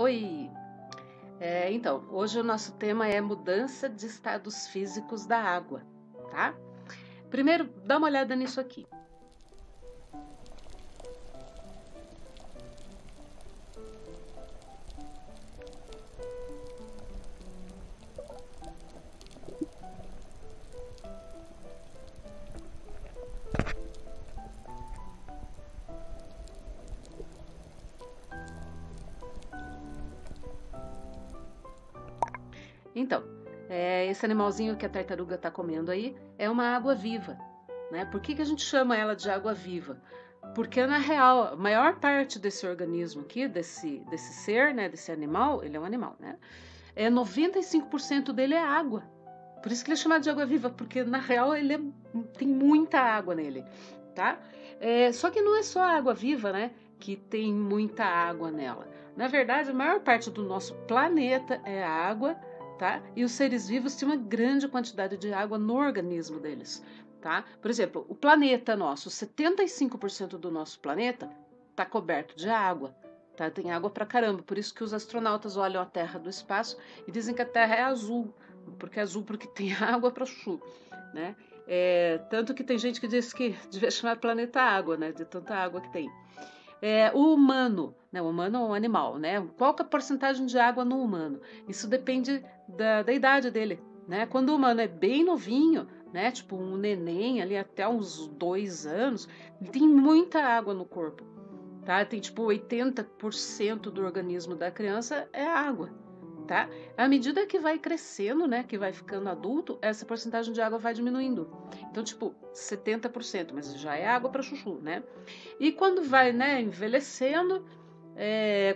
Oi! Então, hoje o nosso tema é mudança de estados físicos da água, tá? Primeiro, dá uma olhada nisso aqui. Então, esse animalzinho que a tartaruga está comendo aí é uma água viva, né? Por que a gente chama ela de água viva? Porque, na real, a maior parte desse organismo aqui, desse ser, né, desse animal, ele é um animal, né? 95% dele é água. Por isso que ele é chamado de água viva, porque, na real, tem muita água nele, tá? Só que não é só a água viva, né, que tem muita água nela. Na verdade, a maior parte do nosso planeta é água, tá? E os seres vivos têm uma grande quantidade de água no organismo deles, tá? Por exemplo, o planeta nosso, 75% do nosso planeta está coberto de água, tá? Tem água pra caramba, por isso que os astronautas olham a Terra do espaço e dizem que a Terra é azul, porque tem água para chuchu, né? Tanto que tem gente que diz que devia chamar planeta água, né? De tanta água que tem. O humano, né? O humano é um animal, né? Qual que é a porcentagem de água no humano? Isso depende da idade dele, né? Quando o humano é bem novinho, né? Tipo um neném ali até uns 2 anos, tem muita água no corpo, tá? Tem tipo 80% do organismo da criança é água, tá? À medida que vai crescendo, né, que vai ficando adulto, essa porcentagem de água vai diminuindo. Então, tipo, 70%, mas já é água para chuchu, né? E quando vai, né, envelhecendo,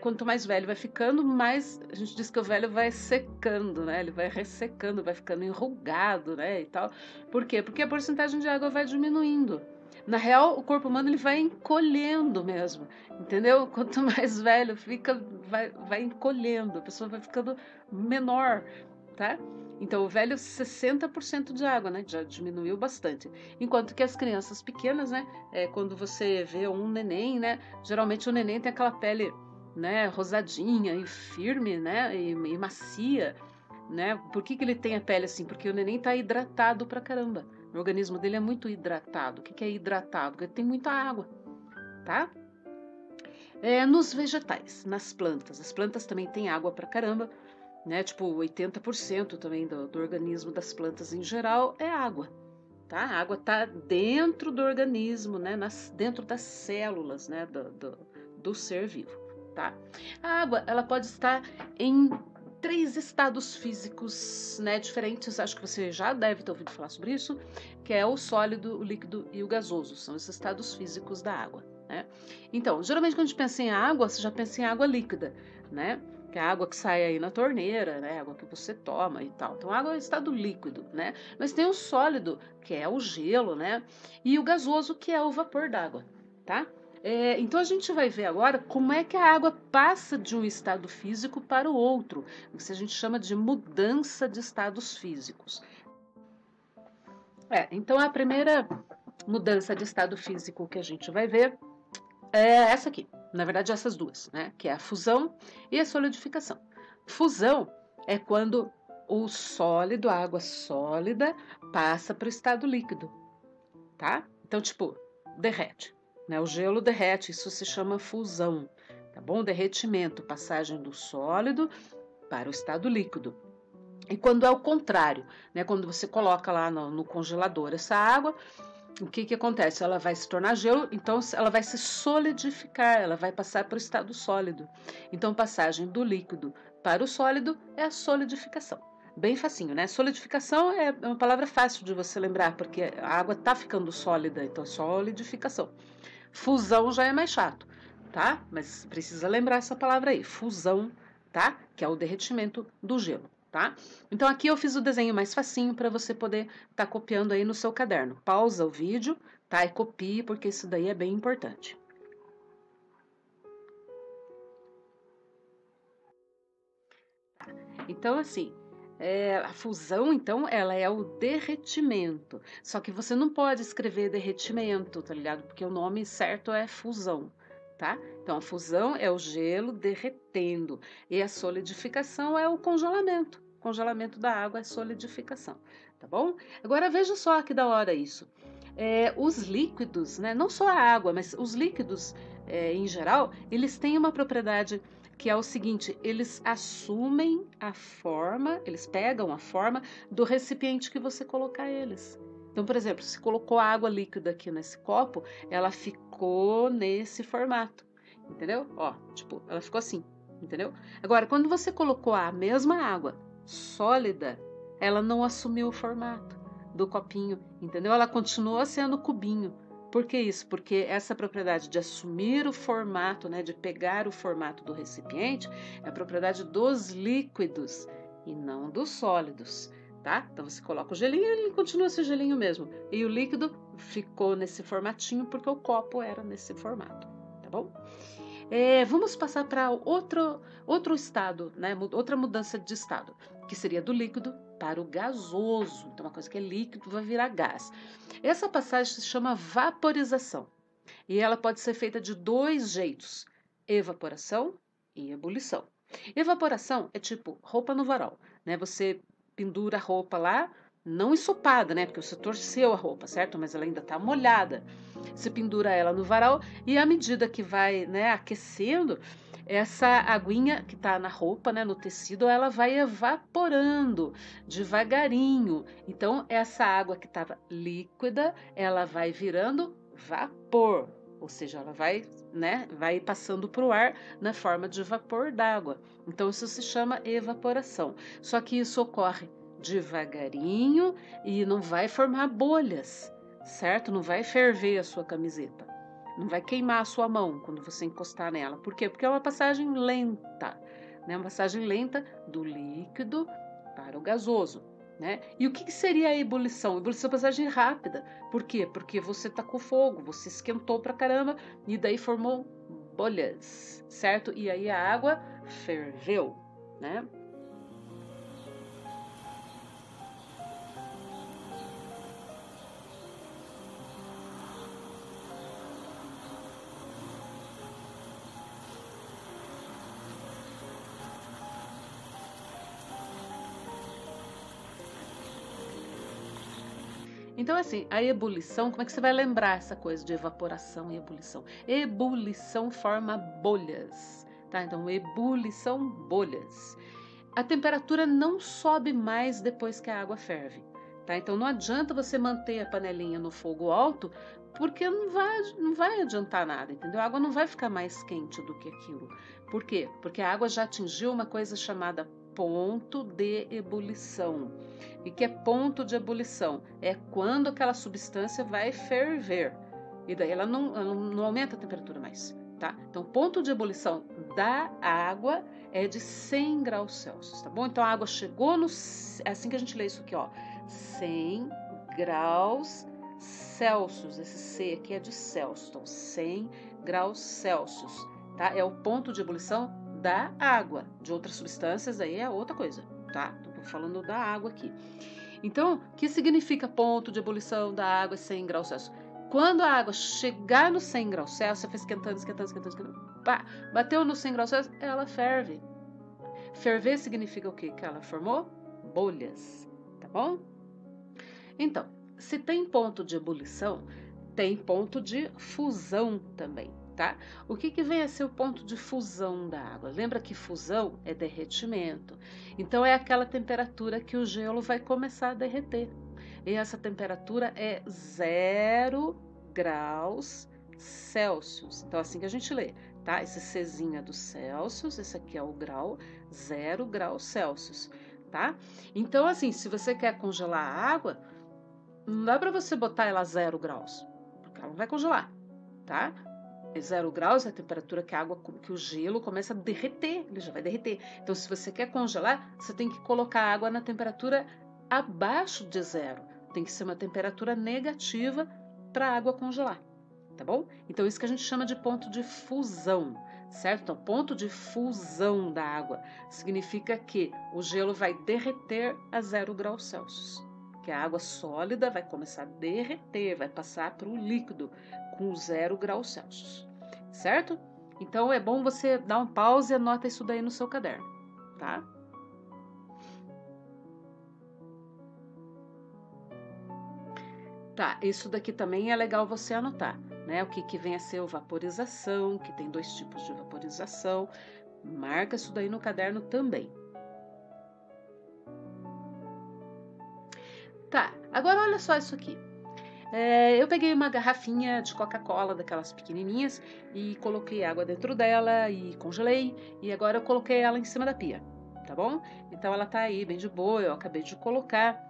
quanto mais velho vai ficando, mais a gente diz que o velho vai secando, né? Ele vai ressecando, vai ficando enrugado, né, e tal. Por quê? Porque a porcentagem de água vai diminuindo. Na real, o corpo humano ele vai encolhendo mesmo, entendeu? Quanto mais velho fica, vai encolhendo, a pessoa vai ficando menor, tá? Então, o velho, 60% de água, né? Já diminuiu bastante. Enquanto que as crianças pequenas, né? Quando você vê um neném, né? Geralmente o neném tem aquela pele, né? Rosadinha e firme, né? E macia, né? Por que ele tem a pele assim? Porque o neném tá hidratado pra caramba. O organismo dele é muito hidratado. O que é hidratado? Porque tem muita água, tá? Nos vegetais, nas plantas. As plantas também têm água pra caramba, né? Tipo, 80% também do organismo das plantas em geral é água, tá? A água tá dentro do organismo, né? Dentro das células, né? Do ser vivo, tá? A água, ela pode estar em 3 estados físicos, né, diferentes. Acho que você já deve ter ouvido falar sobre isso, que é o sólido, o líquido e o gasoso. São esses estados físicos da água, né? Então, geralmente quando a gente pensa em água, você já pensa em água líquida, né? Que é a água que sai aí na torneira, né? Água que você toma e tal. Então, água é estado líquido, né? Mas tem o sólido, que é o gelo, né? E o gasoso, que é o vapor d'água, tá? Então a gente vai ver agora como é que a água passa de um estado físico para o outro, o que a gente chama de mudança de estados físicos. Então a primeira mudança de estado físico que a gente vai ver é essa aqui, na verdade essas duas, né? Que é a fusão e a solidificação. Fusão é quando o sólido, a água sólida, passa para o estado líquido, tá? Então, tipo, derrete, né? O gelo derrete, isso se chama fusão, tá bom? Derretimento, passagem do sólido para o estado líquido. E quando é o contrário, né? Quando você coloca lá no congelador essa água, o que acontece? Ela vai se tornar gelo, então ela vai se solidificar, ela vai passar para o estado sólido. Então, passagem do líquido para o sólido é a solidificação. Bem facinho, né? Solidificação é uma palavra fácil de você lembrar, porque a água está ficando sólida, então é solidificação. Fusão já é mais chato, tá? Mas precisa lembrar essa palavra aí, fusão, tá? Que é o derretimento do gelo, tá? Então aqui eu fiz o desenho mais facinho para você poder estar copiando aí no seu caderno. Pausa o vídeo, tá? E copie, porque isso daí é bem importante. Então, assim, a fusão, então, ela é o derretimento. Só que você não pode escrever derretimento, tá ligado? Porque o nome certo é fusão, tá? Então, a fusão é o gelo derretendo e a solidificação é o congelamento. O congelamento da água é solidificação, tá bom? Agora, veja só que da hora isso. Os líquidos, né? Não só a água, mas os líquidos em geral, eles têm uma propriedade que é o seguinte: eles assumem a forma, eles pegam a forma do recipiente que você colocar eles. Então, por exemplo, se colocou água líquida aqui nesse copo, ela ficou nesse formato, entendeu? Ó, tipo, ela ficou assim, entendeu? Agora, quando você colocou a mesma água sólida, ela não assumiu o formato do copinho, entendeu? Ela continua sendo cubinho. Por que isso? Porque essa propriedade de assumir o formato, né, de pegar o formato do recipiente, é a propriedade dos líquidos e não dos sólidos, tá? Então você coloca o gelinho e ele continua esse gelinho mesmo. E o líquido ficou nesse formatinho porque o copo era nesse formato, tá bom? Vamos passar para outro estado, né? Outra mudança de estado, que seria do líquido para o gasoso. Então, uma coisa que é líquido vai virar gás. Essa passagem se chama vaporização e ela pode ser feita de dois jeitos: evaporação e ebulição. Evaporação é tipo roupa no varal, né? Você pendura a roupa lá, não ensopada, né? Porque você torceu a roupa, certo? Mas ela ainda está molhada. Você pendura ela no varal e à medida que vai, né, aquecendo, essa aguinha que está na roupa, né, no tecido, ela vai evaporando devagarinho. Então, essa água que estava líquida, ela vai virando vapor, ou seja, ela vai, né, vai passando para o ar na forma de vapor d'água. Então, isso se chama evaporação. Só que isso ocorre devagarinho e não vai formar bolhas, certo? Não vai ferver a sua camiseta. Não vai queimar a sua mão quando você encostar nela. Por quê? Porque é uma passagem lenta, né? Uma passagem lenta do líquido para o gasoso, né? E o que seria a ebulição? Ebulição é uma passagem rápida. Por quê? Porque você tacou fogo, você esquentou pra caramba e daí formou bolhas, certo? E aí a água ferveu, né? Então, assim, a ebulição, como é que você vai lembrar essa coisa de evaporação e ebulição? Ebulição forma bolhas, tá? Então, ebulição, bolhas. A temperatura não sobe mais depois que a água ferve, tá? Então, não adianta você manter a panelinha no fogo alto, porque não vai adiantar nada, entendeu? A água não vai ficar mais quente do que aquilo. Por quê? Porque a água já atingiu uma coisa chamada ponto de ebulição. E que é ponto de ebulição? É quando aquela substância vai ferver. E daí ela não aumenta a temperatura mais, tá? Então, ponto de ebulição da água é de 100 graus Celsius, tá bom? Então, a água chegou no... É assim que a gente lê isso aqui, ó. 100 graus Celsius. Esse C aqui é de Celsius. Então, 100 graus Celsius, tá? É o ponto de ebulição da água. De outras substâncias, aí é outra coisa, tá? Tô falando da água aqui. Então, o que significa ponto de ebulição da água 100 graus Celsius? Quando a água chegar no 100 graus Celsius, você foi esquentando, esquentando, esquentando, esquentando, pá, bateu no 100 graus Celsius, ela ferve. Ferver significa o quê? Que ela formou bolhas, tá bom? Então, se tem ponto de ebulição, tem ponto de fusão também, tá? O que vem a ser o ponto de fusão da água? Lembra que fusão é derretimento. Então, é aquela temperatura que o gelo vai começar a derreter. E essa temperatura é 0 graus Celsius. Então, assim que a gente lê, tá? Esse Czinho é do Celsius, esse aqui é o grau, 0 graus Celsius, tá? Então, assim, se você quer congelar a água, não dá para você botar ela a 0 graus, porque ela não vai congelar, tá? 0 graus é a temperatura que a água, que o gelo começa a derreter, ele já vai derreter. Então, se você quer congelar, você tem que colocar a água na temperatura abaixo de 0. Tem que ser uma temperatura negativa para a água congelar, tá bom? Então, isso que a gente chama de ponto de fusão, certo? Então, ponto de fusão da água significa que o gelo vai derreter a 0 graus Celsius. Que a água sólida vai começar a derreter, vai passar para o líquido com 0 graus Celsius, certo? Então é bom você dar um pause e anota isso daí no seu caderno, tá? Tá, isso daqui também é legal você anotar, né? O que que vem a ser o vaporização, que tem 2 tipos de vaporização. Marca isso daí no caderno também. Tá, agora olha só isso aqui. Eu peguei uma garrafinha de Coca-Cola, daquelas pequenininhas, e coloquei água dentro dela e congelei, e agora eu coloquei ela em cima da pia, tá bom? Então ela tá aí bem de boa, eu acabei de colocar.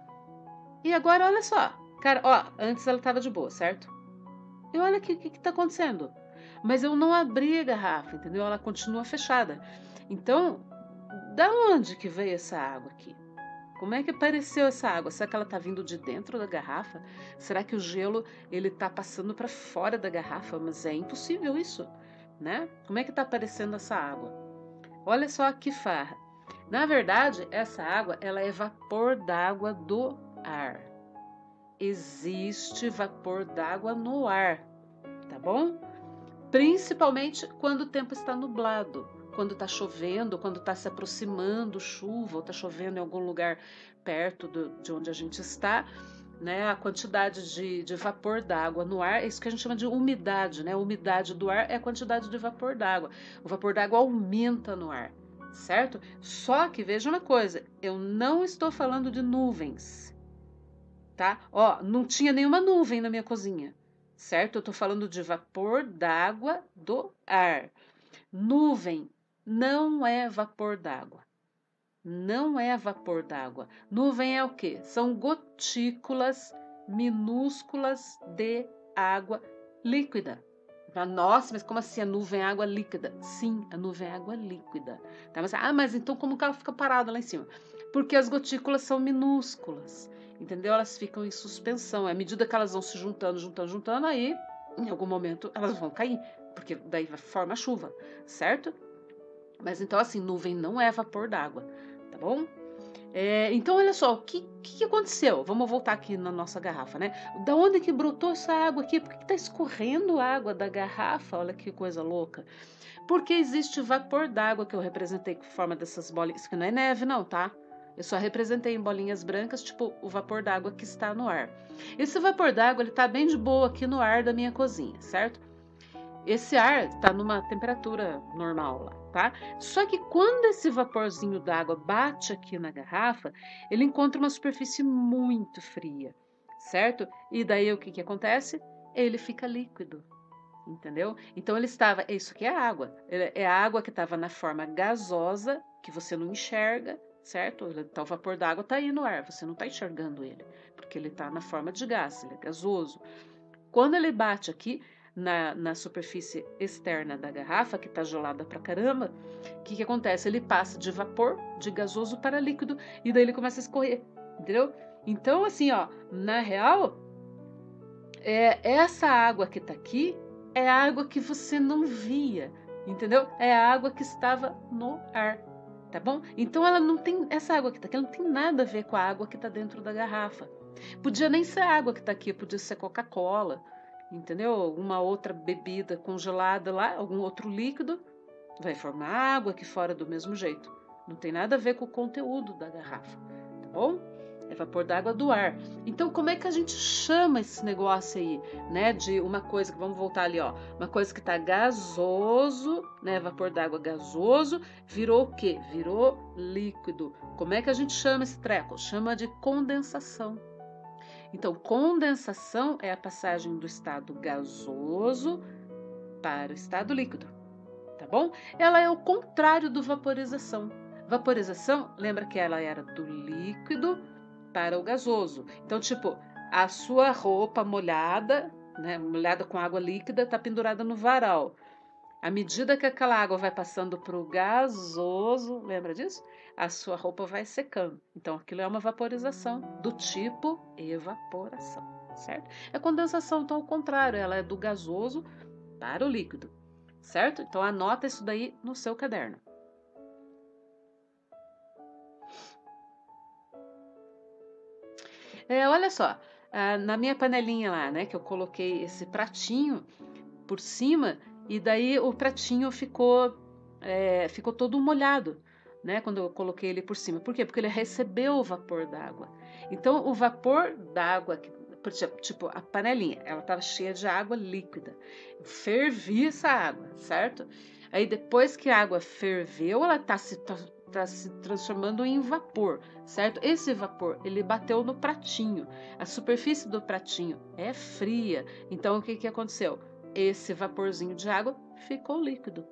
E agora olha só, cara, ó, antes ela tava de boa, certo? E olha o que tá acontecendo. Mas eu não abri a garrafa, entendeu? Ela continua fechada. Então, da onde que veio essa água aqui? Como é que apareceu essa água? Será que ela está vindo de dentro da garrafa? Será que o gelo ele está passando para fora da garrafa? Mas é impossível isso, né? Como é que está aparecendo essa água? Olha só que farra. Na verdade, essa água ela é vapor d'água do ar. Existe vapor d'água no ar, tá bom? Principalmente quando o tempo está nublado, quando está chovendo, quando está se aproximando chuva, ou está chovendo em algum lugar perto de onde a gente está, né? A quantidade de vapor d'água no ar, é isso que a gente chama de umidade, né? A umidade do ar é a quantidade de vapor d'água. O vapor d'água aumenta no ar, certo? Só que veja uma coisa, eu não estou falando de nuvens, tá? Ó, não tinha nenhuma nuvem na minha cozinha, certo? Eu tô falando de vapor d'água do ar. Nuvem não é vapor d'água. Não é vapor d'água. Nuvem é o quê? São gotículas minúsculas de água líquida. Nossa, mas como assim a nuvem é água líquida? Sim, a nuvem é água líquida. Tá? Mas então como que ela fica parada lá em cima? Porque as gotículas são minúsculas, entendeu? Elas ficam em suspensão. À medida que elas vão se juntando, juntando, aí em algum momento elas vão cair, porque daí forma a chuva, certo? Mas então assim, nuvem não é vapor d'água, tá bom? Então, olha só, o que aconteceu? Vamos voltar aqui na nossa garrafa, né? Da onde que brotou essa água aqui? Por que está escorrendo água da garrafa? Olha que coisa louca. Porque existe vapor d'água que eu representei com forma dessas bolinhas. Isso aqui não é neve, não, tá? Eu só representei em bolinhas brancas, tipo o vapor d'água que está no ar. Esse vapor d'água, ele tá bem de boa aqui no ar da minha cozinha, certo? Esse ar está numa temperatura normal lá, tá? Só que quando esse vaporzinho d'água bate aqui na garrafa, ele encontra uma superfície muito fria, certo? E daí o que acontece? Ele fica líquido, entendeu? Então ele estava, isso aqui é água, é a água que estava na forma gasosa, que você não enxerga, certo? Então o vapor d'água está aí no ar, você não está enxergando ele, porque ele está na forma de gás, ele é gasoso. Quando ele bate aqui na superfície externa da garrafa, que está gelada pra caramba, o que acontece? Ele passa de vapor, de gasoso para líquido, e daí ele começa a escorrer, entendeu? Então, assim, ó, na real, essa água que está aqui é a água que você não via, entendeu? É a água que estava no ar, tá bom? Então ela não tem, essa água que está aqui, ela não tem nada a ver com a água que está dentro da garrafa. Podia nem ser a água que está aqui, podia ser Coca-Cola, entendeu? Alguma outra bebida congelada lá, algum outro líquido, vai formar água aqui fora do mesmo jeito. Não tem nada a ver com o conteúdo da garrafa, tá bom? É vapor d'água do ar. Então, como é que a gente chama esse negócio aí, né? De uma coisa que, vamos voltar ali, ó, uma coisa que tá gasoso, né? Vapor d'água gasoso, virou o quê? Virou líquido. Como é que a gente chama esse treco? Chama de condensação. Então, condensação é a passagem do estado gasoso para o estado líquido, tá bom? Ela é o contrário do vaporização. Vaporização, lembra que ela era do líquido para o gasoso. Então, tipo, a sua roupa molhada, né, molhada com água líquida, está pendurada no varal. À medida que aquela água vai passando para o gasoso, lembra disso? A sua roupa vai secando. Então, aquilo é uma vaporização do tipo evaporação, certo? A condensação, então, ao contrário, ela é do gasoso para o líquido, certo? Então, anota isso daí no seu caderno. Olha só, na minha panelinha lá, né, que eu coloquei esse pratinho por cima, e daí o pratinho ficou todo molhado, né? Quando eu coloquei ele por cima. Por quê? Porque ele recebeu o vapor d'água. Então, o vapor d'água, tipo, a panelinha, ela estava cheia de água líquida. Eu fervi essa água, certo? Aí, depois que a água ferveu, ela tá se transformando em vapor, certo? Esse vapor, ele bateu no pratinho. A superfície do pratinho é fria. Então, o que que aconteceu? Esse vaporzinho de água ficou líquido.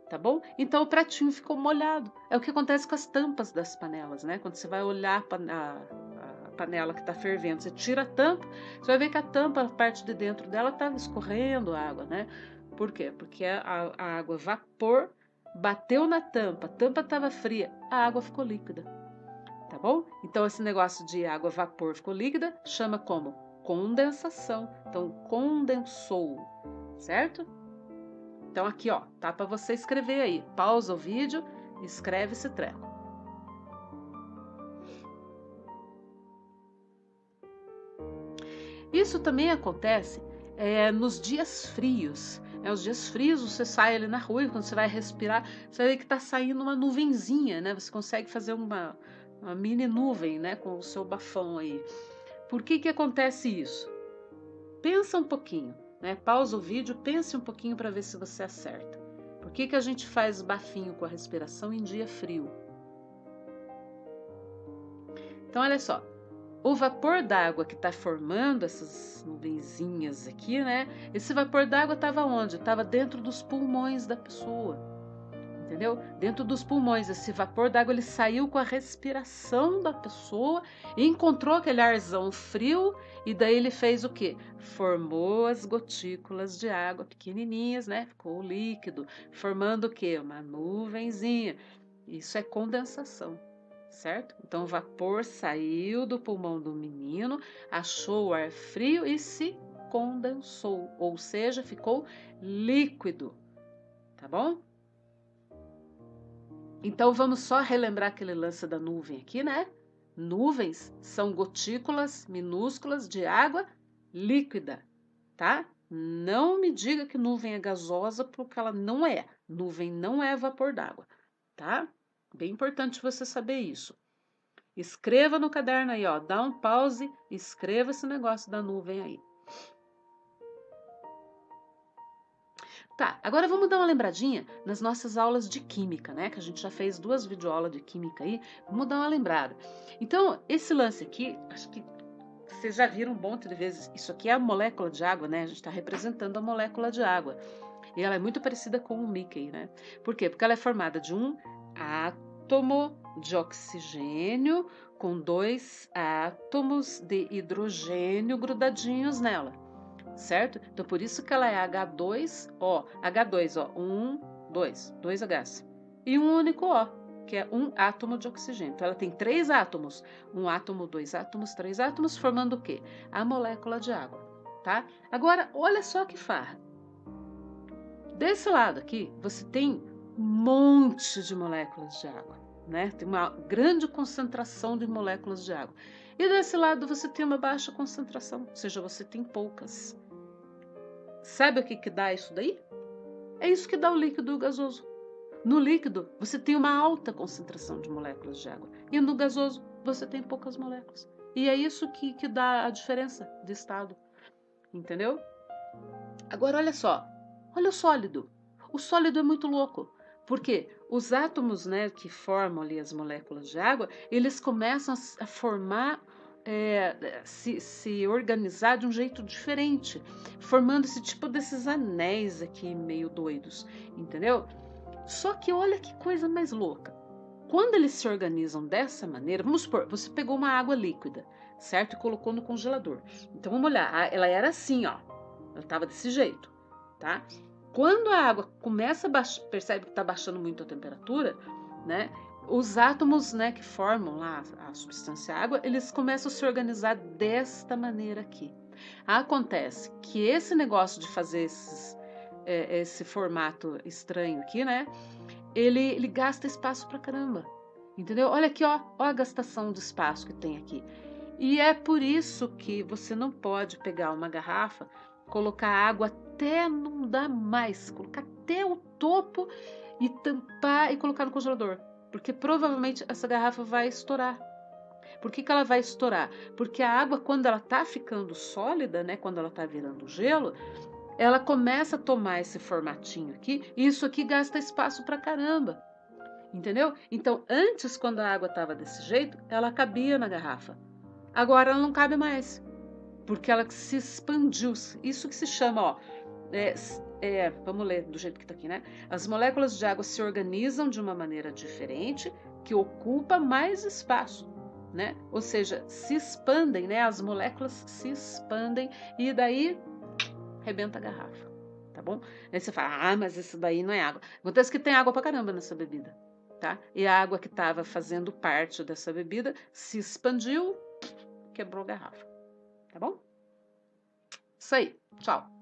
Tá bom? Então o pratinho ficou molhado. É o que acontece com as tampas das panelas, né? Quando você vai olhar a panela que está fervendo, você tira a tampa, você vai ver que a tampa, a parte de dentro dela estava escorrendo água, né? Por quê? Porque a água vapor bateu na tampa, a tampa estava fria, a água ficou líquida. Tá bom? Então esse negócio de água vapor ficou líquida chama como condensação. Então condensou, certo? Então aqui, ó, tá para você escrever aí. Pausa o vídeo, escreve esse treco. Isso também acontece nos dias frios. Os dias frios, você sai ali na rua e quando você vai respirar, você vai ver que tá saindo uma nuvenzinha, né? Você consegue fazer uma mini nuvem, né? Com o seu bafão aí. Por que que acontece isso? Pensa um pouquinho, né? Pausa o vídeo, pense um pouquinho para ver se você acerta. Por que que a gente faz bafinho com a respiração em dia frio? Então, olha só. O vapor d'água que está formando essas nuvenzinhas aqui, né? Esse vapor d'água estava onde? Estava dentro dos pulmões da pessoa, entendeu? Dentro dos pulmões, esse vapor d'água ele saiu com a respiração da pessoa e encontrou aquele arzão frio e daí ele fez o quê? Formou as gotículas de água pequenininhas, né? Ficou líquido, formando o quê? Uma nuvenzinha. Isso é condensação. Certo? Então o vapor saiu do pulmão do menino, achou o ar frio e se condensou, ou seja, ficou líquido, tá bom? Então vamos só relembrar aquele lance da nuvem aqui, né? Nuvens são gotículas minúsculas de água líquida, tá? Não me diga que nuvem é gasosa, porque ela não é. Nuvem não é vapor d'água, tá? Bem importante você saber isso. Escreva no caderno aí, ó, dá um pause, escreva esse negócio da nuvem aí. Tá, agora vamos dar uma lembradinha nas nossas aulas de química, né? Que a gente já fez 2 videoaulas de química aí, vamos dar uma lembrada. Então, esse lance aqui, acho que vocês já viram um monte de vezes, isso aqui é a molécula de água, né? A gente está representando a molécula de água. E ela é muito parecida com o Mickey, né? Por quê? Porque ela é formada de um átomo de oxigênio com 2 átomos de hidrogênio grudadinhos nela, certo? Então por isso que ela é H2O, H2O, 2 Hs e um único O, que é um átomo de oxigênio. Então ela tem 3 átomos, um átomo, 2 átomos, 3 átomos, formando o quê? A molécula de água, tá? Agora olha só que farra. Desse lado aqui você tem um monte de moléculas de água, né? Tem uma grande concentração de moléculas de água. E desse lado você tem uma baixa concentração, ou seja, você tem poucas. Sabe o que dá isso daí? É isso que dá o líquido gasoso. No líquido, você tem uma alta concentração de moléculas de água. E no gasoso, você tem poucas moléculas. E é isso que dá a diferença de estado. Entendeu? Agora, olha só. Olha o sólido. O sólido é muito louco. Porque os átomos, né, que formam ali as moléculas de água, eles começam a formar, se organizar de um jeito diferente, formando esse tipo desses anéis aqui meio doidos, entendeu? Só que olha que coisa mais louca. Quando eles se organizam dessa maneira, vamos supor, você pegou uma água líquida, certo? E colocou no congelador. Então vamos olhar, ela era assim, ó. Ela estava desse jeito, tá? Quando a água começa a percebe que está baixando muito a temperatura, né? Os átomos, né, que formam lá a substância água, eles começam a se organizar desta maneira aqui. Acontece que esse negócio de fazer esse formato estranho aqui, né? Ele gasta espaço pra caramba, entendeu? Olha aqui, ó a gastação de espaço que tem aqui. E é por isso que você não pode pegar uma garrafa, colocar água até não dar mais, colocar até o topo e tampar e colocar no congelador. Porque provavelmente essa garrafa vai estourar. Por que ela vai estourar? Porque a água, quando ela está ficando sólida, né, quando ela está virando gelo, ela começa a tomar esse formatinho aqui, e isso aqui gasta espaço pra caramba. Entendeu? Então, antes, quando a água estava desse jeito, ela cabia na garrafa. Agora ela não cabe mais, porque ela se expandiu. Isso que se chama, ó, vamos ler do jeito que está aqui, né? As moléculas de água se organizam de uma maneira diferente, que ocupa mais espaço, né? Ou seja, se expandem, né? As moléculas se expandem e daí rebenta a garrafa, tá bom? Aí você fala, mas isso daí não é água. Acontece que tem água pra caramba nessa bebida, tá? E a água que estava fazendo parte dessa bebida se expandiu, quebrou a garrafa, tá bom? Isso aí, tchau.